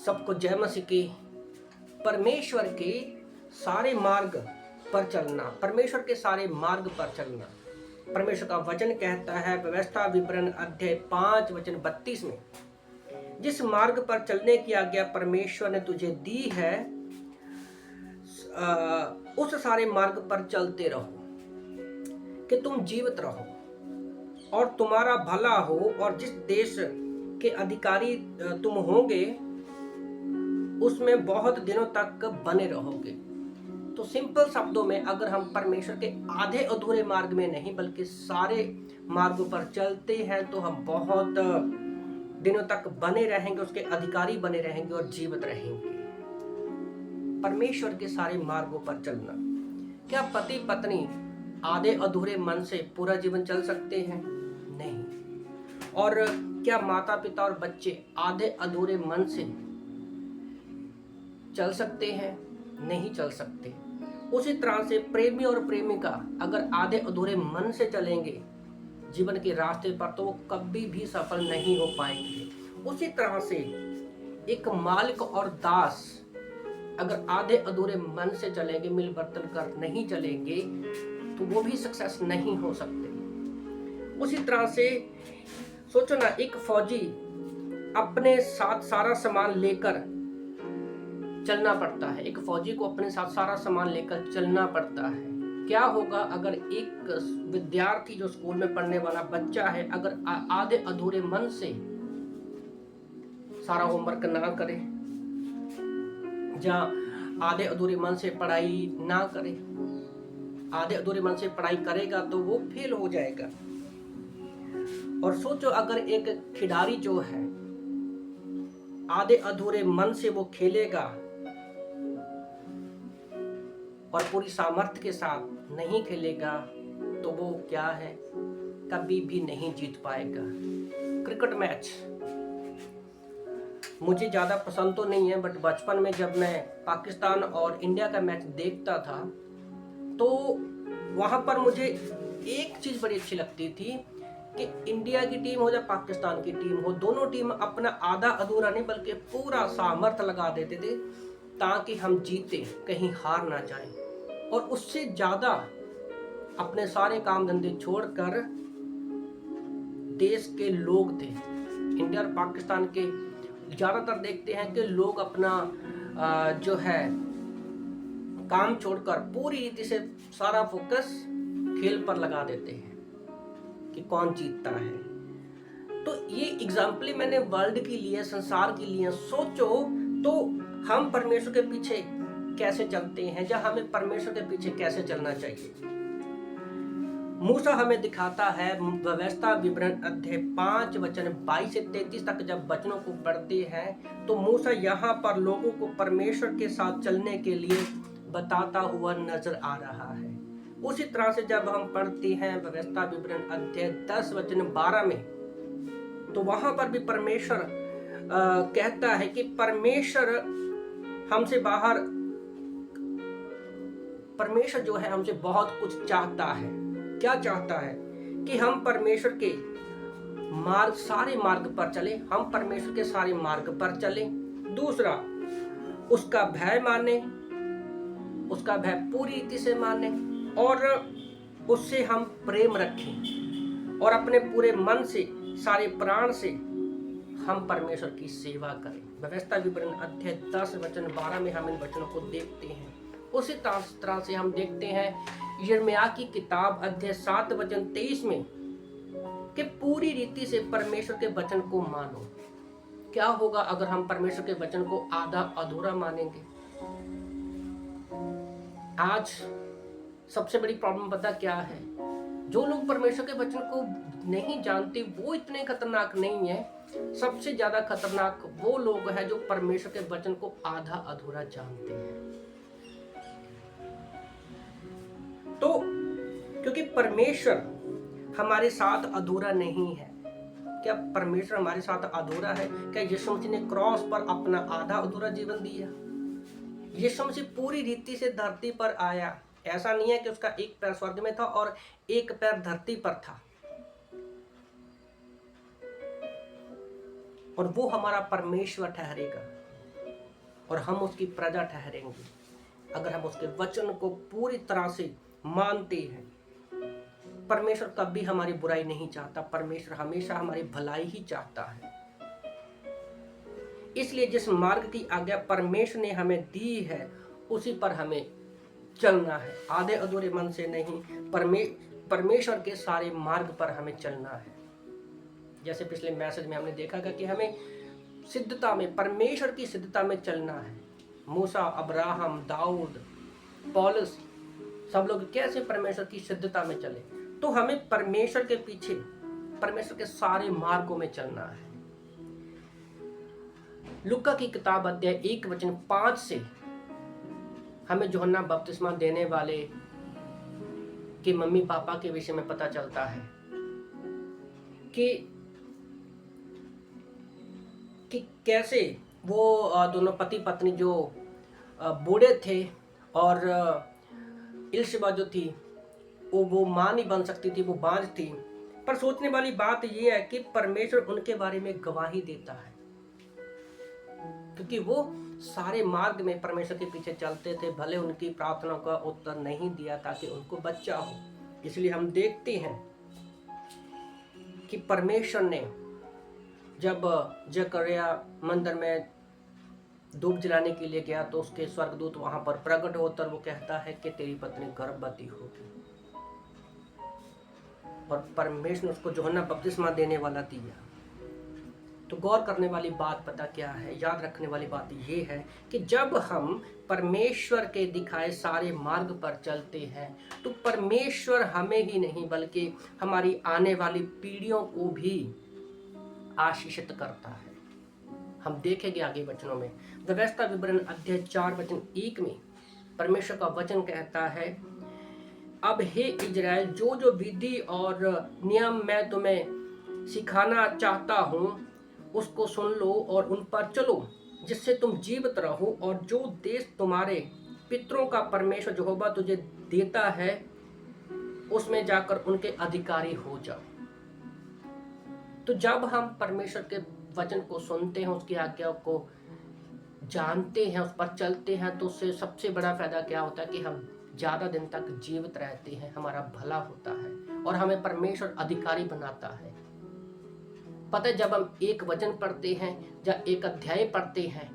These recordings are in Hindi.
सबको जय मसीह की। परमेश्वर के सारे मार्ग पर चलना, परमेश्वर के सारे मार्ग पर चलना। परमेश्वर का वचन कहता है व्यवस्था विवरण अध्याय 5 वचन 32 में, जिस मार्ग पर चलने की आज्ञा परमेश्वर ने तुझे दी है उस सारे मार्ग पर चलते रहो कि तुम जीवित रहो और तुम्हारा भला हो, और जिस देश के अधिकारी तुम होगे उसमें बहुत दिनों तक बने रहोगे। तो सिंपल शब्दों में अगर हम परमेश्वर के आधे अधूरे मार्ग में नहीं बल्कि सारे मार्गों पर चलते हैं तो हम बहुत दिनों तक बने रहेंगे, उसके अधिकारी बने रहेंगे और जीवित रहेंगे। परमेश्वर के सारे मार्गों पर चलना। क्या पति पत्नी आधे अधूरे मन से पूरा जीवन चल सकते हैं? नहीं। और क्या माता पिता और बच्चे आधे अधूरे मन से चल सकते हैं? नहीं चल सकते। उसी तरह से प्रेमी और प्रेमिका अगर आधे अधूरे मन से चलेंगे जीवन के रास्ते पर तो वो कभी भी सफल नहीं हो पाएंगे। उसी तरह से एक मालिक और दास अगर आधे अधूरे मन से चलेंगे, मिल बर्तन कर नहीं चलेंगे तो वो भी सक्सेस नहीं हो सकते। उसी तरह से सोचो ना, एक फौजी अपने साथ सारा सामान लेकर चलना पड़ता है, एक फौजी को अपने साथ सारा सामान लेकर चलना पड़ता है। क्या होगा अगर एक विद्यार्थी जो स्कूल में पढ़ने वाला बच्चा है अगर आधे अधूरे मन से सारा होमवर्क ना करे या आधे अधूरे मन से पढ़ाई ना करे, आधे अधूरे मन से पढ़ाई करेगा तो वो फेल हो जाएगा। और सोचो अगर एक खिलाड़ी जो है आधे अधूरे मन से वो खेलेगा और पूरी सामर्थ्य के साथ नहीं खेलेगा तो वो क्या है, कभी भी नहीं जीत पाएगा। क्रिकेट मैच मुझे ज़्यादा पसंद तो नहीं है, बट बचपन में जब मैं पाकिस्तान और इंडिया का मैच देखता था तो वहाँ पर मुझे एक चीज़ बड़ी अच्छी लगती थी कि इंडिया की टीम हो या पाकिस्तान की टीम हो, दोनों टीम अपना आधा अधूरा नहीं बल्कि पूरा सामर्थ्य लगा देते थे ताकि हम जीते, कहीं हार ना जाए। और उससे ज़्यादा अपने सारे काम धंधे छोड़कर देश के लोग थे। इंडिया और पाकिस्तान के ज़्यादातर देखते हैं कि लोग अपना जो है काम छोड़कर पूरी रीति से सारा फोकस खेल पर लगा देते हैं कि कौन जीतता है। तो ये एग्जाम्पल मैंने वर्ल्ड के लिए, संसार के लिए सोचो तो हम परमेश्वर के पीछे कैसे चलते हैं या हमें परमेश्वर के पीछे कैसे चलना चाहिए। मूसा हमें दिखाता है व्यवस्था विवरण अध्याय 5 वचन 22 से 33 तक जब वचनों को पढ़ते हैं तो मूसा यहाँ पर लोगों को परमेश्वर के साथ चलने के लिए बताता हुआ नजर आ रहा है। उसी तरह से जब हम पढ़ते हैं व्यवस्था विवरण अध्याय 10 वचन 12 में तो वहां पर भी परमेश्वर कहता है कि परमेश्वर हमसे बाहर, परमेश्वर जो है हमसे बहुत कुछ चाहता है। क्या चाहता है? कि हम परमेश्वर के मार्ग, सारे मार्ग पर चले, हम परमेश्वर के सारे मार्ग पर चले। दूसरा, उसका भय माने, उसका भय पूरी रीति से माने और उससे हम प्रेम रखें और अपने पूरे मन से, सारे प्राण से हम परमेश्वर की सेवा करें। व्यवस्था विवरण अध्याय 10 वचन 12 में हम इन वचनों को देखते हैं। उसी तरह से हम देखते हैं यिर्मयाह की किताब अध्याय 7 वचन 23 में कि पूरी रीति से परमेश्वर के वचन को मानो। क्या होगा अगर हम परमेश्वर के वचन को आधा अधूरा मानेंगे? आज सबसे बड़ी प्रॉब्लम पता क्या है? जो लोग परमेश्वर के वचन को नहीं जानते वो इतने खतरनाक नहीं है, सबसे ज्यादा खतरनाक वो लोग हैं जो परमेश्वर के वचन को आधा अधूरा जानते हैं। तो क्योंकि परमेश्वर हमारे साथ अधूरा नहीं है। क्या परमेश्वर हमारे साथ अधूरा है? क्या यीशु मसीह ने क्रॉस पर अपना आधा अधूरा जीवन दिया? यीशु मसीह पूरी रीति से धरती पर आया, ऐसा नहीं है कि उसका एक पैर स्वर्ग में था और एक पैर धरती पर था। और वो हमारा परमेश्वर ठहरेगा। और हम उसकी प्रजा ठहरेंगे अगर हम उसके वचन को पूरी तरह से मानते हैं। परमेश्वर कभी हमारी बुराई नहीं चाहता, परमेश्वर हमेशा हमारी भलाई ही चाहता है। इसलिए जिस मार्ग की आज्ञा परमेश्वर ने हमें दी है उसी पर हमें चलना है, आधे अधूरे मन से नहीं, परमेश्वर के सारे मार्ग पर हमें चलना है। जैसे पिछले मैसेज में हमने देखा कि हमें सिद्धता में, परमेश्वर की सिद्धता में चलना है। मूसा, अब्राहम, दाऊद, पौलुस, सब लोग कैसे परमेश्वर की सिद्धता में चले। तो हमें परमेश्वर के पीछे, परमेश्वर के सारे मार्गों में चलना है। लूका की किताब अध्याय 1:5 से हमें यूहन्ना बपतिस्मा देने वाले के मम्मी पापा के विषय में पता चलता है कि कैसे वो दोनों पति पत्नी जो बूढ़े थे और इल्शिबा जो थी वो माँ नहीं बन सकती थी, वो बांझ थी। पर सोचने वाली बात ये है कि परमेश्वर उनके बारे में गवाही देता है, क्योंकि वो सारे मार्ग में परमेश्वर के पीछे चलते थे, भले उनकी प्रार्थनाओं का उत्तर नहीं दिया ताकि उनको बच्चा हो। इसलिए हम देखते हैं कि परमेश्वर ने जब जकरिया मंदिर में धूप जलाने के लिए गया तो उसके स्वर्गदूत वहां पर प्रकट होकर वो कहता है कि तेरी पत्नी गर्भवती होगी, और परमेश्वर ने उसको यूहन्ना बपतिस्मा देने वाला दिया। तो गौर करने वाली बात पता क्या है, याद रखने वाली बात ये है कि जब हम परमेश्वर के दिखाए सारे मार्ग पर चलते हैं तो परमेश्वर हमें ही नहीं बल्कि हमारी आने वाली पीढ़ियों को भी आशीषित करता है। हम देखेंगे आगे वचनों में। व्यवस्था विवरण अध्याय 4:1 में परमेश्वर का वचन कहता है, अब हे इजराइल, जो जो विधि और नियम मैं तुम्हें सिखाना चाहता हूँ उसको सुन लो और उन पर चलो, जिससे तुम जीवित रहो और जो देश तुम्हारे पितरों का परमेश्वर यहोवा तुझे देता है उसमें जाकर उनके अधिकारी हो जाओ। तो जब हम परमेश्वर के वचन को सुनते हैं, उसकी आज्ञा को जानते हैं, उस पर चलते हैं, तो उससे सबसे बड़ा फायदा क्या होता है कि हम ज़्यादा दिन तक जीवित रहते हैं, हमारा भला होता है और हमें परमेश्वर अधिकारी बनाता है। पता है, जब हम एक वचन पढ़ते हैं या एक अध्याय पढ़ते हैं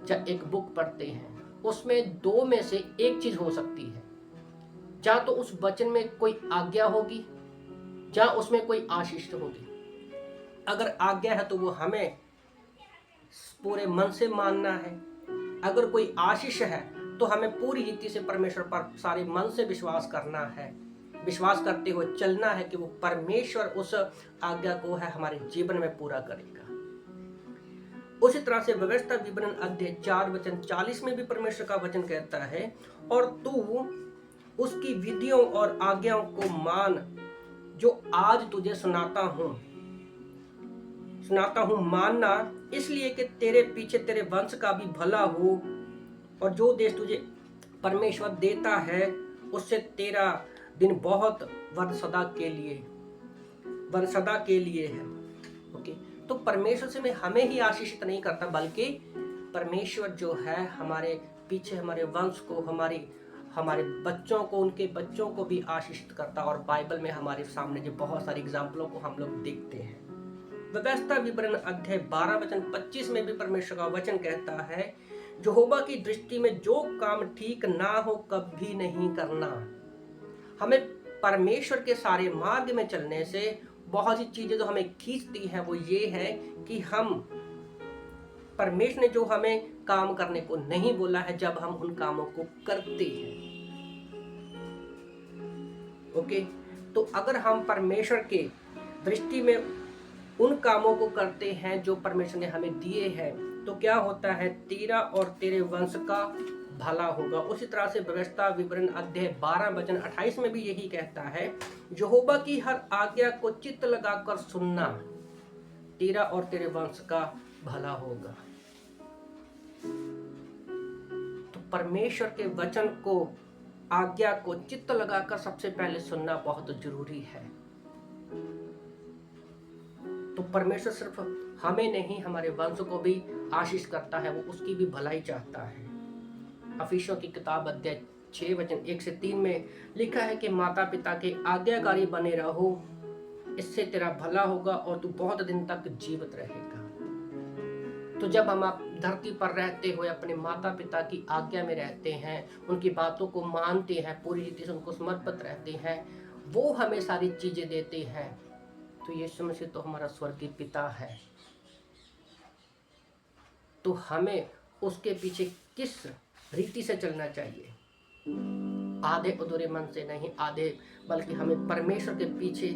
या एक बुक पढ़ते हैं, उसमें दो में से एक चीज हो सकती है, या तो उस वचन में कोई आज्ञा होगी या उसमें कोई आशीष होगी। अगर आज्ञा है तो वो हमें पूरे मन से मानना है, अगर कोई आशीष है तो हमें पूरी रीति से परमेश्वर पर सारे मन से विश्वास करना है, विश्वास करते हुए चलना है कि वो परमेश्वर उस आज्ञा को है हमारे जीवन में पूरा करेगा। उसी तरह से व्यवस्था विवरण अध्याय 4:40 में भी परमेश्वर का वचन कहता है, और तू उसकी विधियों और आज्ञाओं को मान जो आज तुझे सुनाता हूँ मानना, इसलिए कि तेरे पीछे तेरे वंश का भी भला हो, और जो देश तुझे परमेश्वर देता है उससे तेरा दिन बहुत वर्ष सदा के लिए है। ओके, तो परमेश्वर से हमें ही आशीषित नहीं करता, बल्कि परमेश्वर जो है हमारे पीछे हमारे वंश को, हमारे बच्चों को, उनके बच्चों को भी आशीषित करता। और बाइबल में हमारे सामने जो बहुत सारी एग्जाम्पलों को हम लोग देखते हैं। व्यवस्था विवरण अध्याय 12:25 में भी परमेश्वर का वचन कहता है, यहोवा की दृष्टि में जो काम ठीक ना हो कभी नहीं करना। हमें परमेश्वर के सारे मार्ग में चलने से बहुत सी चीजें जो हमें खींचती हैं वो ये है कि हम परमेश्वर ने जो हमें काम करने को नहीं बोला है, जब हम उन कामों को करते हैं। ओके, तो अगर हम परमेश्वर के दृष्टि में उन कामों को करते हैं जो परमेश्वर ने हमें दिए हैं, तो क्या होता है, तेरा और तेरे वंश का भला होगा। उसी तरह से व्यवस्था विवरण अध्याय 12:28 में भी यही कहता है, यहोवा की हर आज्ञा को चित्त लगाकर सुनना, तेरा और तेरे वंश का भला होगा। तो परमेश्वर के वचन को, आज्ञा को चित्त लगाकर सबसे पहले सुनना बहुत जरूरी है। तो परमेश्वर सिर्फ हमें नहीं, हमारे वंश को भी आशीष करता है, वो उसकी भी भलाई चाहता है। अफिसियों की किताब अध्याय 6 वचन 1 से 3 में लिखा है कि माता पिता के आज्ञाकारी बने रहो, इससे तेरा भला होगा और तू बहुत दिन तक जीवित रहेगा। तो जब हम आप धरती पर रहते हुए अपने माता पिता की आज्ञा में रहते हैं, उनकी बातों को मानते हैं, पूरी रीति से उनको समर्पित रहते हैं, वो हमें सारी चीजें देते हैं, तो यीशु मसीह तो हमारा स्वर्गीय पिता है। तो हमें उसके पीछे किस रीति से चलना चाहिए? आधे अधूरे मन से नहीं, बल्कि हमें परमेश्वर के पीछे,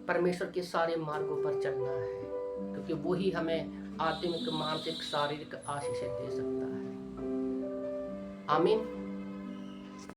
परमेश्वर के सारे मार्गों पर चलना है, क्योंकि वही हमें आत्मिक, मानसिक, शारीरिक आशीष दे सकता है। आमीन।